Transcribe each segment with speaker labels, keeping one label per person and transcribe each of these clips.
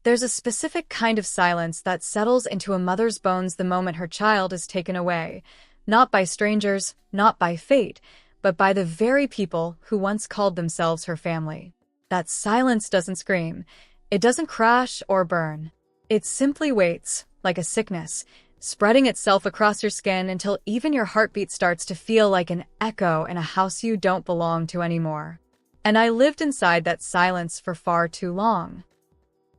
Speaker 1: There's a specific kind of silence that settles into a mother's bones the moment her child is taken away, not by strangers, not by fate, but by the very people who once called themselves her family. That silence doesn't scream. It doesn't crash or burn. It simply waits, like a sickness, spreading itself across your skin until even your heartbeat starts to feel like an echo in a house you don't belong to anymore. And I lived inside that silence for far too long.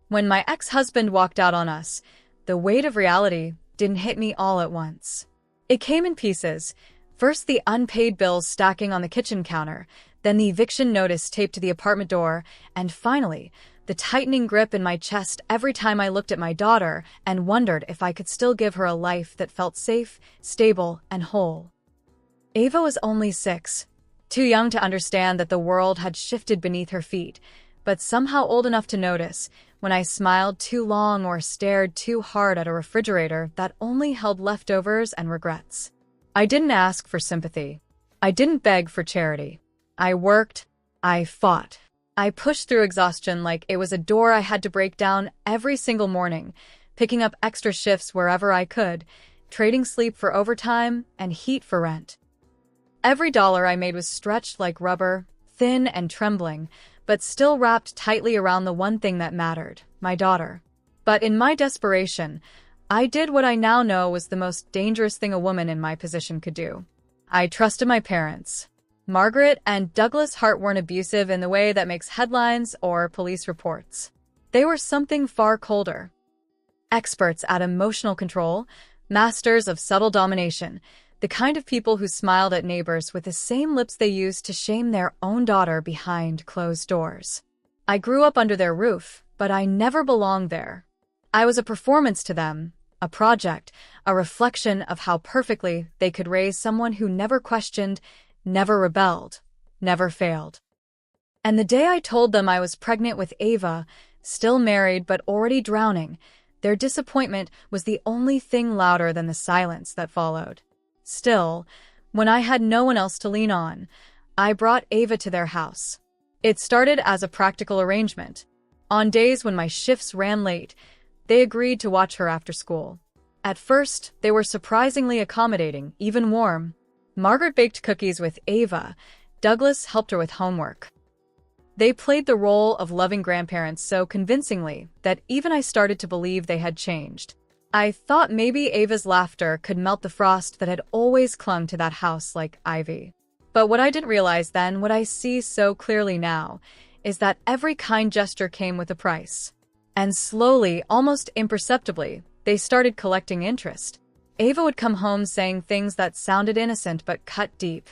Speaker 1: When my ex-husband walked out on us, the weight of reality didn't hit me all at once. It came in pieces. First the unpaid bills stacking on the kitchen counter, then the eviction notice taped to the apartment door, and finally, the tightening grip in my chest every time I looked at my daughter and wondered if I could still give her a life that felt safe, stable, and whole. Ava was only 6, too young to understand that the world had shifted beneath her feet, but somehow old enough to notice when I smiled too long or stared too hard at a refrigerator that only held leftovers and regrets. I didn't ask for sympathy. I didn't beg for charity. I worked. I fought. I pushed through exhaustion like it was a door I had to break down every single morning, picking up extra shifts wherever I could, trading sleep for overtime and heat for rent. Every dollar I made was stretched like rubber, thin and trembling, but still wrapped tightly around the one thing that mattered, my daughter. But in my desperation, I did what I now know was the most dangerous thing a woman in my position could do. I trusted my parents. Margaret and Douglas Hart weren't abusive in the way that makes headlines or police reports. They were something far colder. Experts at emotional control, masters of subtle domination, the kind of people who smiled at neighbors with the same lips they used to shame their own daughter behind closed doors. I grew up under their roof, but I never belonged there. I was a performance to them, a project, a reflection of how perfectly they could raise someone who never questioned, never rebelled, never failed. And the day I told them I was pregnant with Ava, still married but already drowning, their disappointment was the only thing louder than the silence that followed. Still, when I had no one else to lean on, I brought Ava to their house. It started as a practical arrangement. On days when my shifts ran late, they agreed to watch her after school. At first, they were surprisingly accommodating, even warm. Margaret baked cookies with Ava. Douglas helped her with homework. They played the role of loving grandparents so convincingly that even I started to believe they had changed. I thought maybe Ava's laughter could melt the frost that had always clung to that house like ivy. But what I didn't realize then, what I see so clearly now, is that every kind gesture came with a price. And slowly, almost imperceptibly, they started collecting interest. Ava would come home saying things that sounded innocent but cut deep.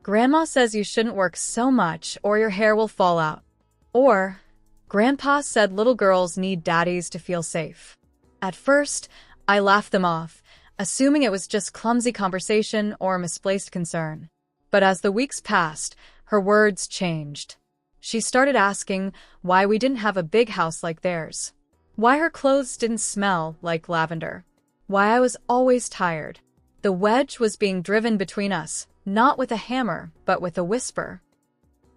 Speaker 1: Grandma says you shouldn't work so much or your hair will fall out. Or, Grandpa said little girls need daddies to feel safe. At first, I laughed them off, assuming it was just clumsy conversation or misplaced concern. But as the weeks passed, her words changed. She started asking why we didn't have a big house like theirs. Why her clothes didn't smell like lavender. Why I was always tired. The wedge was being driven between us, not with a hammer, but with a whisper.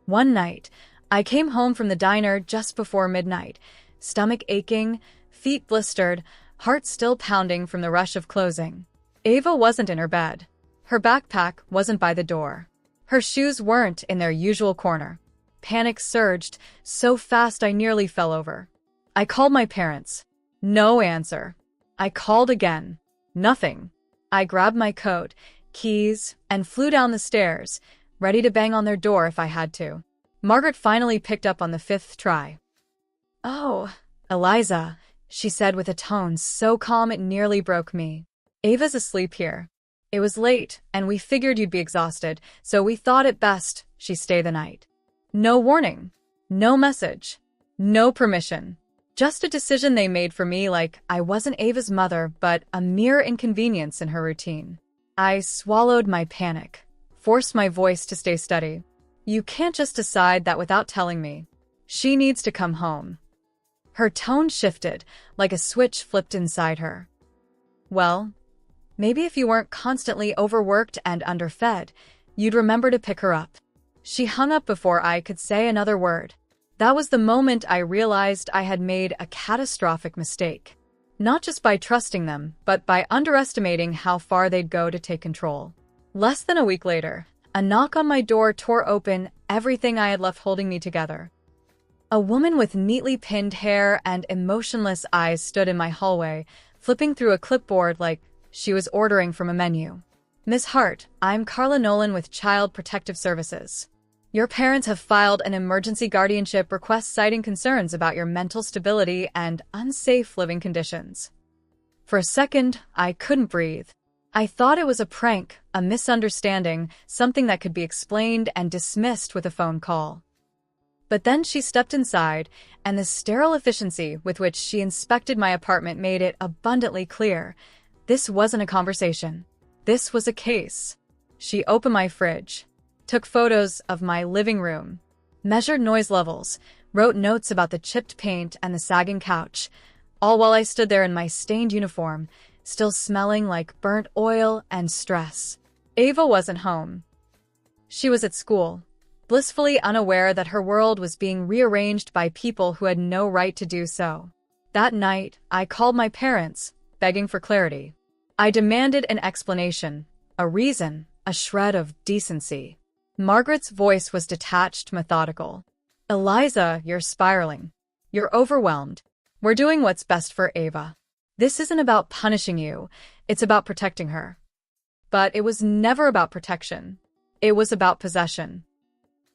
Speaker 1: One night, I came home from the diner just before midnight, stomach aching, feet blistered, heart still pounding from the rush of closing. Ava wasn't in her bed. Her backpack wasn't by the door. Her shoes weren't in their usual corner. Panic surged, so fast I nearly fell over. I called my parents. No answer. I called again. Nothing. I grabbed my coat, keys, and flew down the stairs, ready to bang on their door if I had to. Margaret finally picked up on the 5th try. "Oh, Eliza," she said with a tone so calm it nearly broke me. "Ava's asleep here. It was late, and we figured you'd be exhausted, so we thought it best she stay the night." No warning. No message. No permission. Just a decision they made for me like I wasn't Ava's mother, but a mere inconvenience in her routine. I swallowed my panic, forced my voice to stay steady. "You can't just decide that without telling me. She needs to come home." Her tone shifted, like a switch flipped inside her. "Well, maybe if you weren't constantly overworked and underfed, you'd remember to pick her up." She hung up before I could say another word. That was the moment I realized I had made a catastrophic mistake. Not just by trusting them, but by underestimating how far they'd go to take control. Less than a week later, a knock on my door tore open everything I had left holding me together. A woman with neatly pinned hair and emotionless eyes stood in my hallway, flipping through a clipboard like she was ordering from a menu. "Miss Hart, I'm Carla Nolan with Child Protective Services. Your parents have filed an emergency guardianship request citing concerns about your mental stability and unsafe living conditions." For a second, I couldn't breathe. I thought it was a prank, a misunderstanding, something that could be explained and dismissed with a phone call. But then she stepped inside, and the sterile efficiency with which she inspected my apartment made it abundantly clear. This wasn't a conversation. This was a case. She opened my fridge, took photos of my living room, measured noise levels, wrote notes about the chipped paint and the sagging couch, all while I stood there in my stained uniform, still smelling like burnt oil and stress. Ava wasn't home. She was at school, blissfully unaware that her world was being rearranged by people who had no right to do so. That night, I called my parents, begging for clarity. I demanded an explanation, a reason, a shred of decency. Margaret's voice was detached, methodical. "Eliza, you're spiraling. You're overwhelmed. We're doing what's best for Ava. This isn't about punishing you, it's about protecting her." But it was never about protection. It was about possession.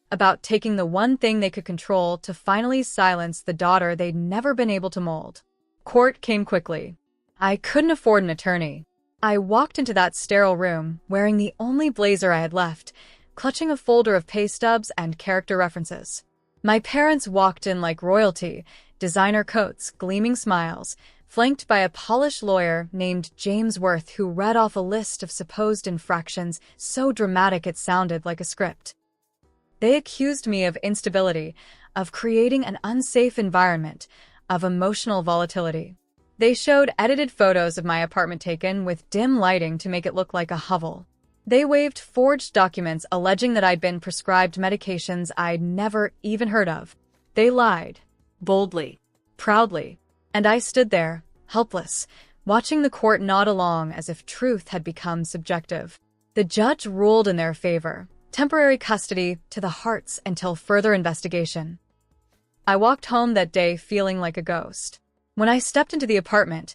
Speaker 1: About taking the one thing they could control to finally silence the daughter they'd never been able to mold. Court came quickly. I couldn't afford an attorney. I walked into that sterile room, wearing the only blazer I had left, clutching a folder of pay stubs and character references. My parents walked in like royalty, designer coats, gleaming smiles, flanked by a polished lawyer named James Worth who read off a list of supposed infractions so dramatic it sounded like a script. They accused me of instability, of creating an unsafe environment, of emotional volatility. They showed edited photos of my apartment taken with dim lighting to make it look like a hovel. They waved forged documents alleging that I'd been prescribed medications I'd never even heard of. They lied, boldly, proudly, and I stood there, helpless, watching the court nod along as if truth had become subjective. The judge ruled in their favor, temporary custody to the Harts until further investigation. I walked home that day feeling like a ghost. When I stepped into the apartment,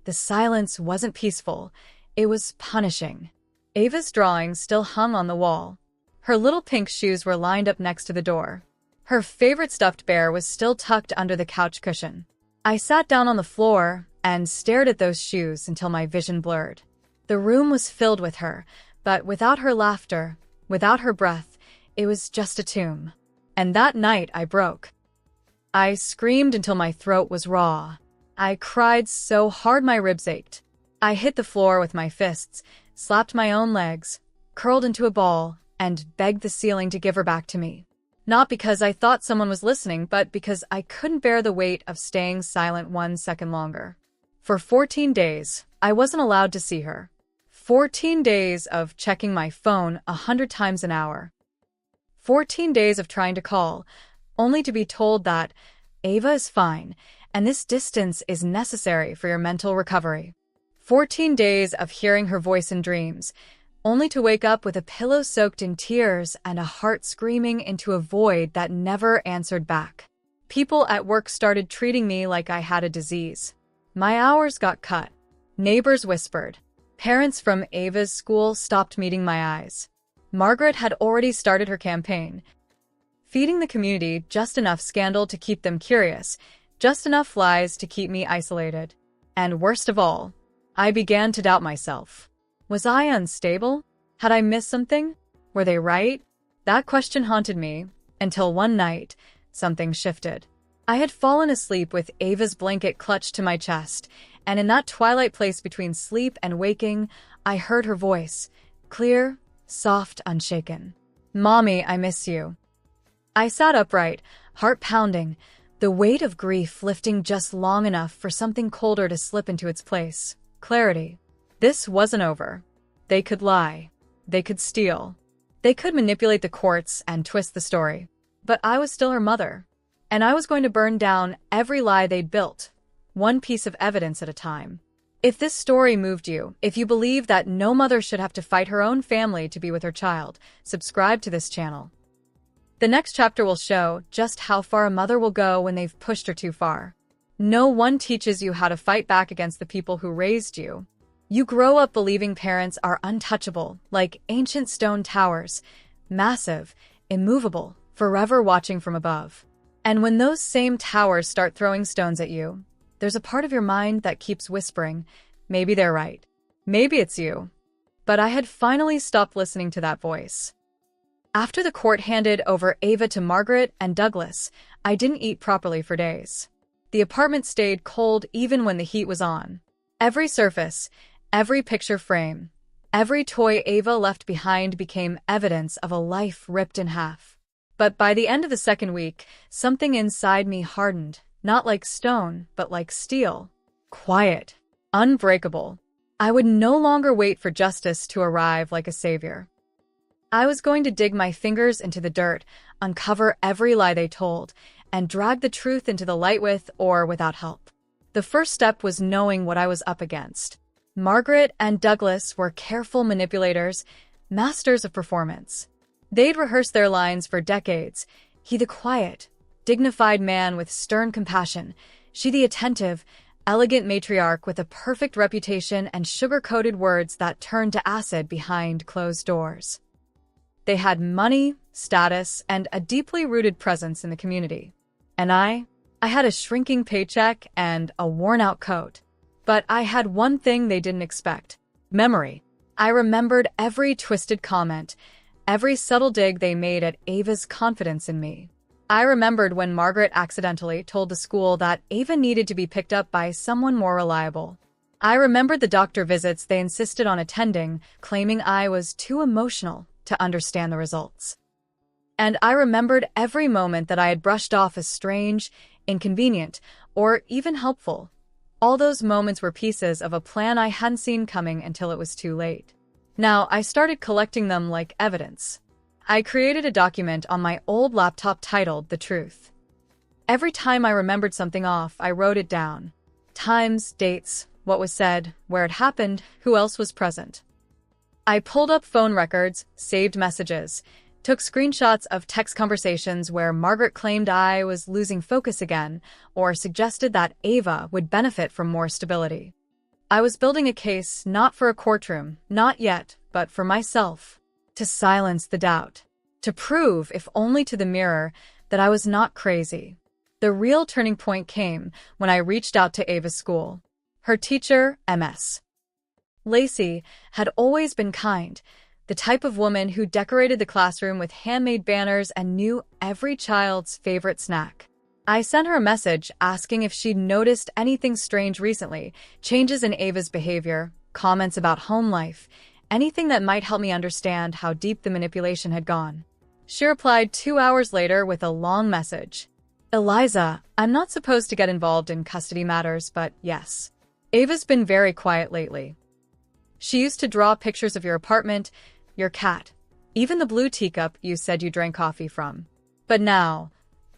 Speaker 1: the silence wasn't peaceful, it was punishing. Ava's drawing still hung on the wall. Her little pink shoes were lined up next to the door. Her favorite stuffed bear was still tucked under the couch cushion. I sat down on the floor and stared at those shoes until my vision blurred. The room was filled with her, but without her laughter, without her breath, it was just a tomb. And that night I broke. I screamed until my throat was raw. I cried so hard my ribs ached. I hit the floor with my fists, slapped my own legs, curled into a ball, and begged the ceiling to give her back to me. Not because I thought someone was listening, but because I couldn't bear the weight of staying silent 1 second longer. For 14 days, I wasn't allowed to see her. 14 days of checking my phone 100 times an hour. 14 days of trying to call, only to be told that Ava is fine, and this distance is necessary for your mental recovery. 14 days of hearing her voice in dreams, only to wake up with a pillow soaked in tears and a heart screaming into a void that never answered back. People at work started treating me like I had a disease. My hours got cut. Neighbors whispered. Parents from Ava's school stopped meeting my eyes. Margaret had already started her campaign, feeding the community just enough scandal to keep them curious, just enough lies to keep me isolated. And worst of all, I began to doubt myself. Was I unstable? Had I missed something? Were they right? That question haunted me, until one night, something shifted. I had fallen asleep with Ava's blanket clutched to my chest, and in that twilight place between sleep and waking, I heard her voice, clear, soft, unshaken. "Mommy, I miss you." I sat upright, heart pounding, the weight of grief lifting just long enough for something colder to slip into its place. Clarity. This wasn't over. They could lie. They could steal. They could manipulate the courts and twist the story. But I was still her mother. and I was going to burn down every lie they'd built, one piece of evidence at a time. If this story moved you, if you believe that no mother should have to fight her own family to be with her child, subscribe to this channel. The next chapter will show just how far a mother will go when they've pushed her too far. No one teaches you how to fight back against the people who raised you. You grow up believing parents are untouchable, like ancient stone towers, massive, immovable, forever watching from above. And when those same towers start throwing stones at you, there's a part of your mind that keeps whispering, maybe they're right. Maybe it's you. But I had finally stopped listening to that voice. After the court handed over Ava to Margaret and Douglas, I didn't eat properly for days. The apartment stayed cold even when the heat was on. Every surface, every picture frame, every toy Ava left behind became evidence of a life ripped in half. But by the end of the second week, something inside me hardened, not like stone, but like steel. Quiet, unbreakable. I would no longer wait for justice to arrive like a savior. I was going to dig my fingers into the dirt, uncover every lie they told, and drag the truth into the light with or without help. The first step was knowing what I was up against. Margaret and Douglas were careful manipulators, masters of performance. They'd rehearsed their lines for decades. He the quiet, dignified man with stern compassion. She the attentive, elegant matriarch with a perfect reputation and sugar-coated words that turned to acid behind closed doors. They had money, status, and a deeply rooted presence in the community. And I had a shrinking paycheck and a worn-out coat. But I had one thing they didn't expect: memory. I remembered every twisted comment, every subtle dig they made at Ava's confidence in me. I remembered when Margaret accidentally told the school that Ava needed to be picked up by someone more reliable. I remembered the doctor visits they insisted on attending, claiming I was too emotional to understand the results. And I remembered every moment that I had brushed off as strange, inconvenient, or even helpful. All those moments were pieces of a plan I hadn't seen coming until it was too late. Now, I started collecting them like evidence. I created a document on my old laptop titled The Truth. Every time I remembered something off, I wrote it down. Times, dates, what was said, where it happened, who else was present. I pulled up phone records, saved messages, took screenshots of text conversations where Margaret claimed I was losing focus again, or suggested that Ava would benefit from more stability. I was building a case not for a courtroom, not yet, but for myself. To silence the doubt. To prove, if only to the mirror, that I was not crazy. The real turning point came when I reached out to Ava's school. Her teacher, Ms. Lacey, had always been kind, the type of woman who decorated the classroom with handmade banners and knew every child's favorite snack. I sent her a message asking if she'd noticed anything strange recently, changes in Ava's behavior, comments about home life, anything that might help me understand how deep the manipulation had gone. She replied 2 hours later with a long message. Eliza, I'm not supposed to get involved in custody matters, but yes. Ava's been very quiet lately. She used to draw pictures of your apartment, your cat, even the blue teacup you said you drank coffee from. But now,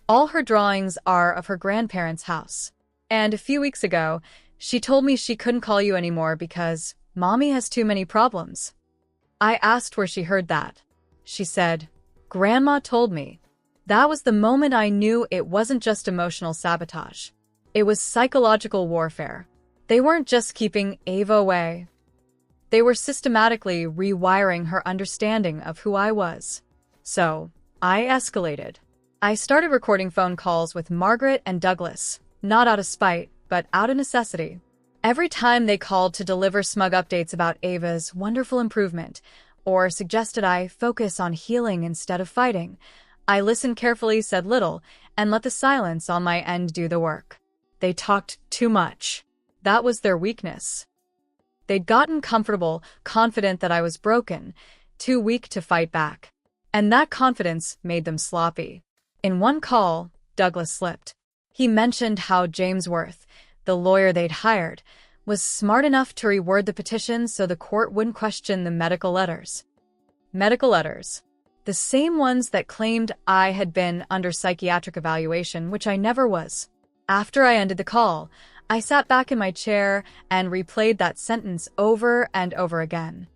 Speaker 1: all her drawings are of her grandparents' house. And a few weeks ago, she told me she couldn't call you anymore because Mommy has too many problems. I asked where she heard that. She said, Grandma told me. That was the moment I knew it wasn't just emotional sabotage. It was psychological warfare. They weren't just keeping Ava away. They were systematically rewiring her understanding of who I was. So, I escalated. I started recording phone calls with Margaret and Douglas, not out of spite, but out of necessity. Every time they called to deliver smug updates about Ava's wonderful improvement, or suggested I focus on healing instead of fighting, I listened carefully, said little, and let the silence on my end do the work. They talked too much. That was their weakness. They'd gotten comfortable, confident that I was broken, too weak to fight back. And that confidence made them sloppy. In one call, Douglas slipped. He mentioned how James Worth, the lawyer they'd hired, was smart enough to reword the petition so the court wouldn't question the medical letters. Medical letters. The same ones that claimed I had been under psychiatric evaluation, which I never was. After I ended the call, I sat back in my chair and replayed that sentence over and over again.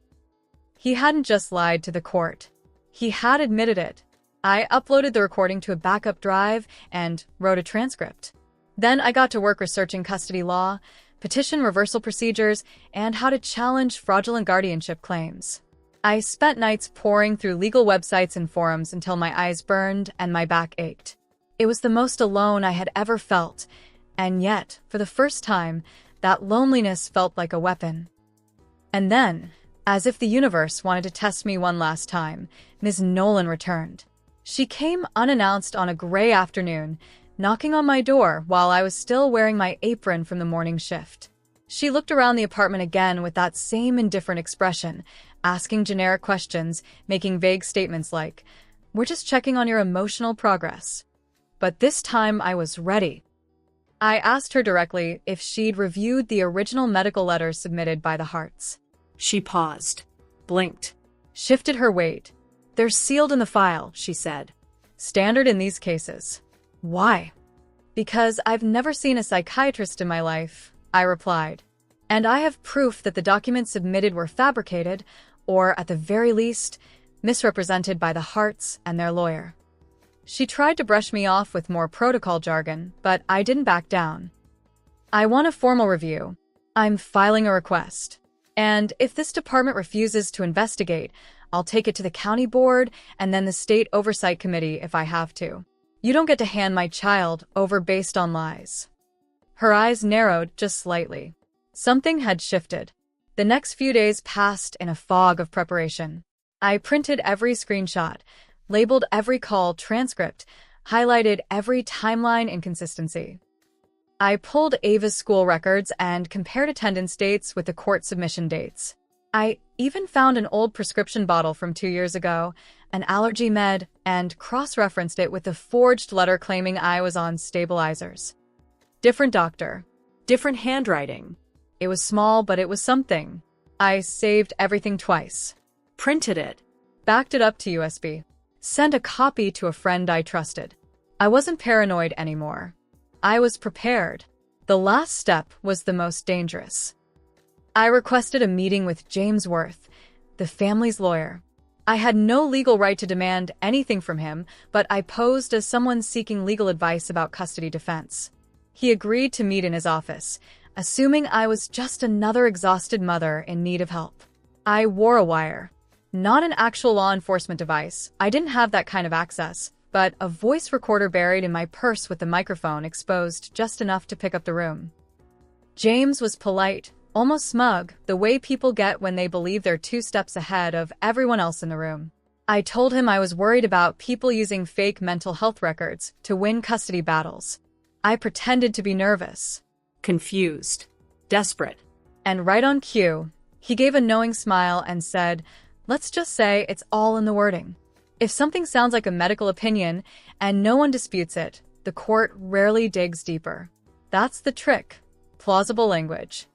Speaker 1: He hadn't just lied to the court. He had admitted it. I uploaded the recording to a backup drive and wrote a transcript. Then I got to work researching custody law, petition reversal procedures, and how to challenge fraudulent guardianship claims. I spent nights poring through legal websites and forums until my eyes burned and my back ached. It was the most alone I had ever felt, and yet, for the first time, that loneliness felt like a weapon. And then, as if the universe wanted to test me one last time, Ms. Nolan returned. She came unannounced on a gray afternoon, knocking on my door while I was still wearing my apron from the morning shift. She looked around the apartment again with that same indifferent expression, asking generic questions, making vague statements like, "We're just checking on your emotional progress." But this time I was ready. I asked her directly if she'd reviewed the original medical letters submitted by the Harts.
Speaker 2: She paused, blinked,
Speaker 1: shifted her weight. "They're sealed in the file," she said. "Standard in these cases." "Why?" "Because I've never seen a psychiatrist in my life," I replied. "And I have proof that the documents submitted were fabricated, or at the very least, misrepresented by the Harts and their lawyer." She tried to brush me off with more protocol jargon, but I didn't back down. "I want a formal review. I'm filing a request. And if this department refuses to investigate, I'll take it to the county board and then the state oversight committee if I have to. You don't get to hand my child over based on lies." Her eyes narrowed just slightly. Something had shifted. The next few days passed in a fog of preparation. I printed every screenshot, labeled every call transcript, highlighted every timeline inconsistency. I pulled Ava's school records and compared attendance dates with the court submission dates. I even found an old prescription bottle from 2 years ago, an allergy med, and cross-referenced it with the forged letter claiming I was on stabilizers. Different doctor.
Speaker 2: different handwriting.
Speaker 1: It was small, but it was something. I saved everything twice.
Speaker 2: Printed it.
Speaker 1: Backed it up to USB. Sent a copy to a friend I trusted. I wasn't paranoid anymore. I was prepared. The last step was the most dangerous. I requested a meeting with James Worth, the family's lawyer. I had no legal right to demand anything from him, but I posed as someone seeking legal advice about custody defense. He agreed to meet in his office, assuming I was just another exhausted mother in need of help. I wore a wire. Not an actual law enforcement device. I didn't have that kind of access, but a voice recorder buried in my purse with the microphone exposed just enough to pick up the room. James was polite, almost smug, the way people get when they believe they're 2 steps ahead of everyone else in the room. I told him I was worried about people using fake mental health records to win custody battles. I pretended to be nervous.
Speaker 2: Confused. Desperate.
Speaker 1: And right on cue, he gave a knowing smile and said, "Let's just say it's all in the wording. If something sounds like a medical opinion and no one disputes it, the court rarely digs deeper. That's the trick. Plausible language."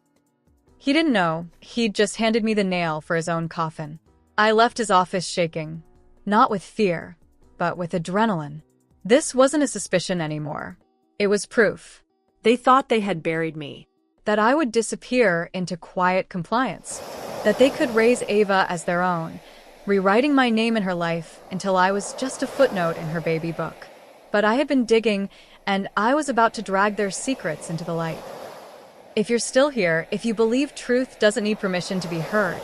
Speaker 1: He didn't know. He'd just handed me the nail for his own coffin. I left his office shaking, not with fear, but with adrenaline. This wasn't a suspicion anymore. It was proof.
Speaker 2: They thought they had buried me.
Speaker 1: That I would disappear into quiet compliance. That they could raise Ava as their own, rewriting my name in her life until I was just a footnote in her baby book. But I had been digging, and I was about to drag their secrets into the light. If you're still here, if you believe truth doesn't need permission to be heard,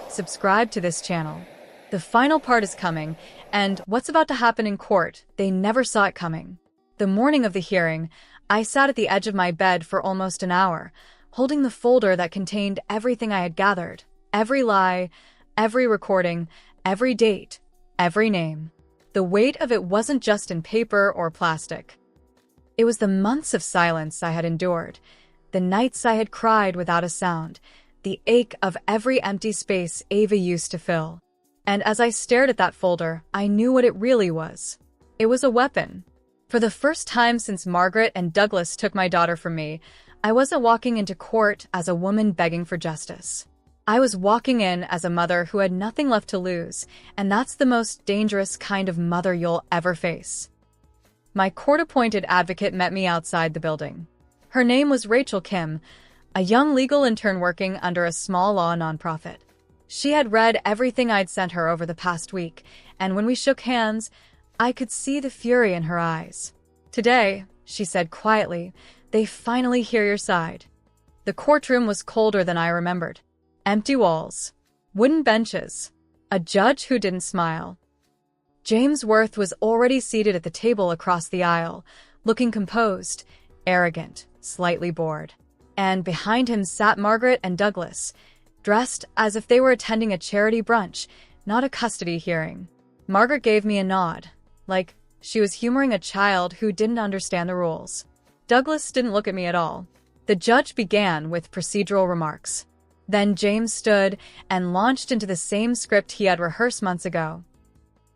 Speaker 1: subscribe to this channel. The final part is coming, and what's about to happen in court, they never saw it coming. The morning of the hearing, I sat at the edge of my bed for almost an hour, holding the folder that contained everything I had gathered. Every lie, every recording, every date, every name. The weight of it wasn't just in paper or plastic. It was the months of silence I had endured, the nights I had cried without a sound, the ache of every empty space Ava used to fill. And as I stared at that folder, I knew what it really was. It was a weapon. For the first time since Margaret and Douglas took my daughter from me, I wasn't walking into court as a woman begging for justice. I was walking in as a mother who had nothing left to lose, and that's the most dangerous kind of mother you'll ever face. My court-appointed advocate met me outside the building. Her name was Rachel Kim, a young legal intern working under a small law nonprofit. She had read everything I'd sent her over the past week, and when we shook hands, I could see the fury in her eyes. "Today," she said quietly, "they finally hear your side." The courtroom was colder than I remembered. Empty walls, wooden benches, a judge who didn't smile. James Worth was already seated at the table across the aisle, looking composed, arrogant, slightly bored. And behind him sat Margaret and Douglas, dressed as if they were attending a charity brunch, not a custody hearing. Margaret gave me a nod, like she was humoring a child who didn't understand the rules. Douglas didn't look at me at all. The judge began with procedural remarks. Then James stood and launched into the same script he had rehearsed months ago.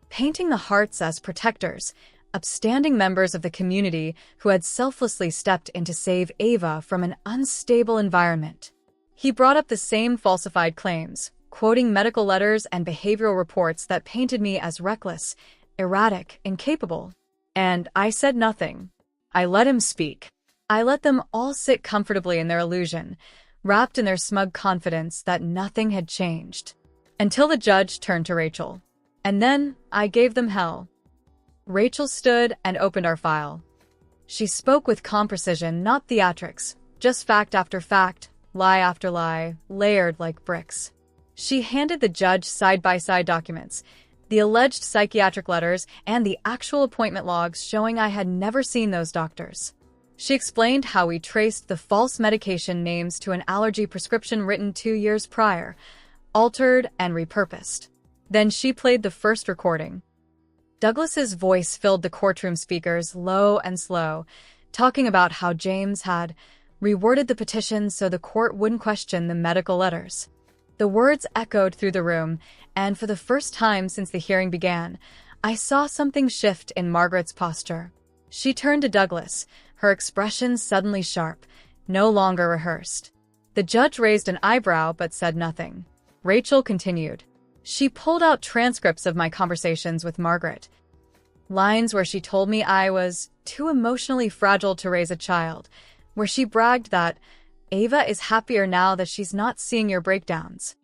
Speaker 1: Painting the Harts as protectors, upstanding members of the community who had selflessly stepped in to save Ava from an unstable environment. He brought up the same falsified claims, quoting medical letters and behavioral reports that painted me as reckless, erratic, incapable. And I said nothing. I let him speak. I let them all sit comfortably in their illusion, wrapped in their smug confidence that nothing had changed. Until the judge turned to Rachel. And then I gave them hell. Rachel stood and opened our file. She spoke with calm precision, not theatrics, just fact after fact, lie after lie, layered like bricks. She handed the judge side-by-side documents, the alleged psychiatric letters, and the actual appointment logs showing I had never seen those doctors. She explained how we traced the false medication names to an allergy prescription written 2 years prior, altered and repurposed. Then she played the first recording. Douglas's voice filled the courtroom speakers, low and slow, talking about how James had reworded the petition so the court wouldn't question the medical letters. The words echoed through the room, and for the first time since the hearing began, I saw something shift in Margaret's posture. She turned to Douglas, her expression suddenly sharp, no longer rehearsed. The judge raised an eyebrow but said nothing. Rachel continued. She pulled out transcripts of my conversations with Margaret. Lines where she told me I was too emotionally fragile to raise a child, where she bragged that Ava is happier now that she's not seeing your breakdowns.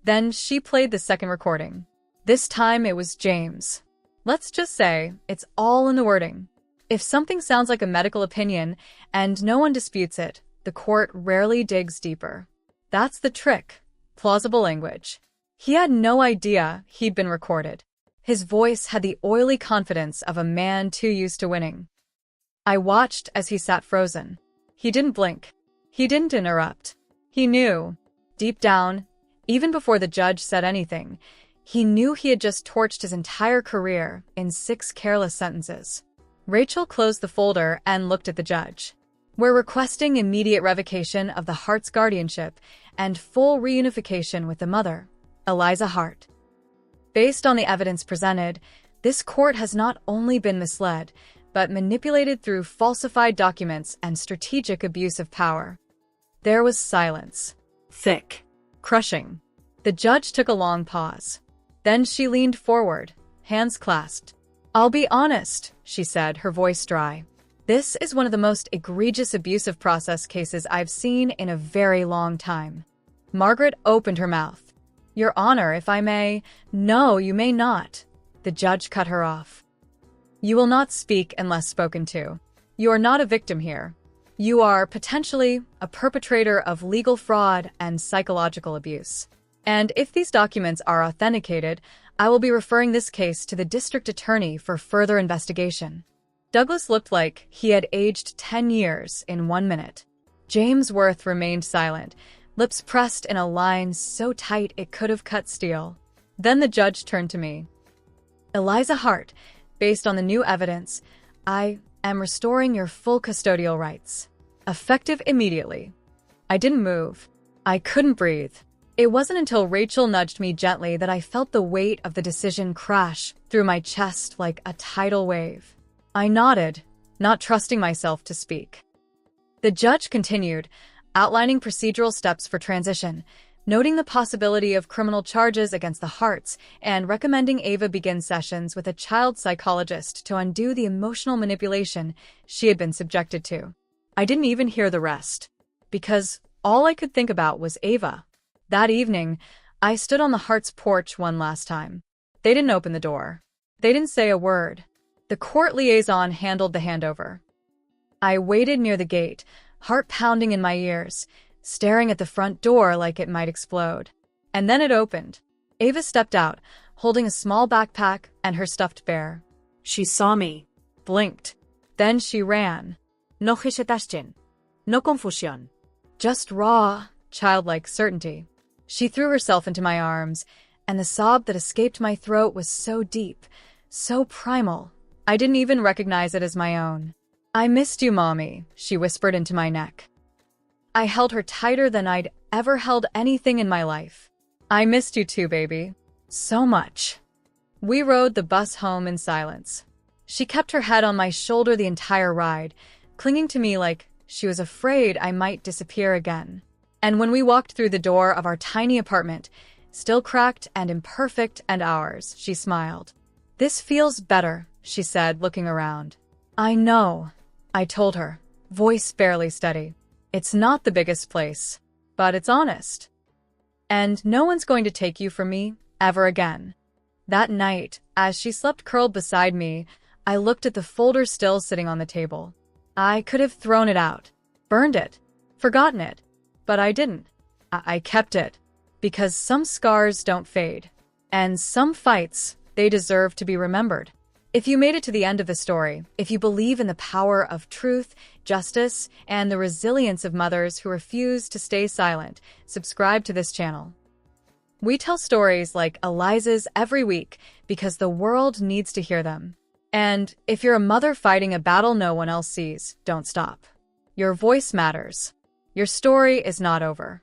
Speaker 1: Then she played the second recording. This time it was James. Let's just say it's all in the wording. If something sounds like a medical opinion and no one disputes it, the court rarely digs deeper. That's the trick. Plausible language. He had no idea he'd been recorded. His voice had the oily confidence of a man too used to winning. I watched as he sat frozen. He didn't blink. He didn't interrupt. He knew, deep down, even before the judge said anything, he knew he had just torched his entire career in 6 careless sentences. Rachel closed the folder and looked at the judge. We're requesting immediate revocation of the Hart's guardianship and full reunification with the mother, Eliza Hart. Based on the evidence presented, this court has not only been misled, but manipulated through falsified documents and strategic abuse of power. There was silence.
Speaker 2: Thick.
Speaker 1: Crushing. The judge took a long pause. Then she leaned forward, hands clasped. "I'll be honest," she said, her voice dry. "This is one of the most egregious abusive process cases I've seen in a very long time." Margaret opened her mouth. "Your Honor, if I may—" "No, you may not." The judge cut her off. "You will not speak unless spoken to. You are not a victim here. You are, potentially, a perpetrator of legal fraud and psychological abuse. And if these documents are authenticated, I will be referring this case to the district attorney for further investigation." Douglas looked like he had aged 10 years in 1 minute. James Worth remained silent, lips pressed in a line so tight it could have cut steel. Then the judge turned to me. "Eliza Hart, based on the new evidence, I am restoring your full custodial rights. Effective immediately." I didn't move. I couldn't breathe. It wasn't until Rachel nudged me gently that I felt the weight of the decision crash through my chest like a tidal wave. I nodded, not trusting myself to speak. The judge continued, outlining procedural steps for transition, noting the possibility of criminal charges against the Harts and recommending Ava begin sessions with a child psychologist to undo the emotional manipulation she had been subjected to. I didn't even hear the rest, because all I could think about was Ava. That evening, I stood on the Harts' porch one last time. They didn't open the door. They didn't say a word. The court liaison handled the handover. I waited near the gate, heart pounding in my ears, staring at the front door like it might explode. And then it opened. Ava stepped out, holding a small backpack and her stuffed bear.
Speaker 2: She saw me.
Speaker 1: Blinked. Then she ran.
Speaker 2: No hesitación. No confusión.
Speaker 1: Just raw, childlike certainty. She threw herself into my arms, and the sob that escaped my throat was so deep, so primal, I didn't even recognize it as my own. "I missed you, Mommy," she whispered into my neck. I held her tighter than I'd ever held anything in my life. "I missed you too, baby. So much." We rode the bus home in silence. She kept her head on my shoulder the entire ride, clinging to me like she was afraid I might disappear again. And when we walked through the door of our tiny apartment, still cracked and imperfect and ours, she smiled. "This feels better," she said, looking around. "I know," I told her, voice barely steady. "It's not the biggest place, but it's honest. And no one's going to take you from me ever again." That night, as she slept curled beside me, I looked at the folder still sitting on the table. I could have thrown it out, burned it, forgotten it, but I didn't. I kept it, because some scars don't fade, and some fights, they deserve to be remembered. If you made it to the end of the story, if you believe in the power of truth, justice, and the resilience of mothers who refuse to stay silent, subscribe to this channel. We tell stories like Eliza's every week because the world needs to hear them. And if you're a mother fighting a battle no one else sees, don't stop. Your voice matters. Your story is not over.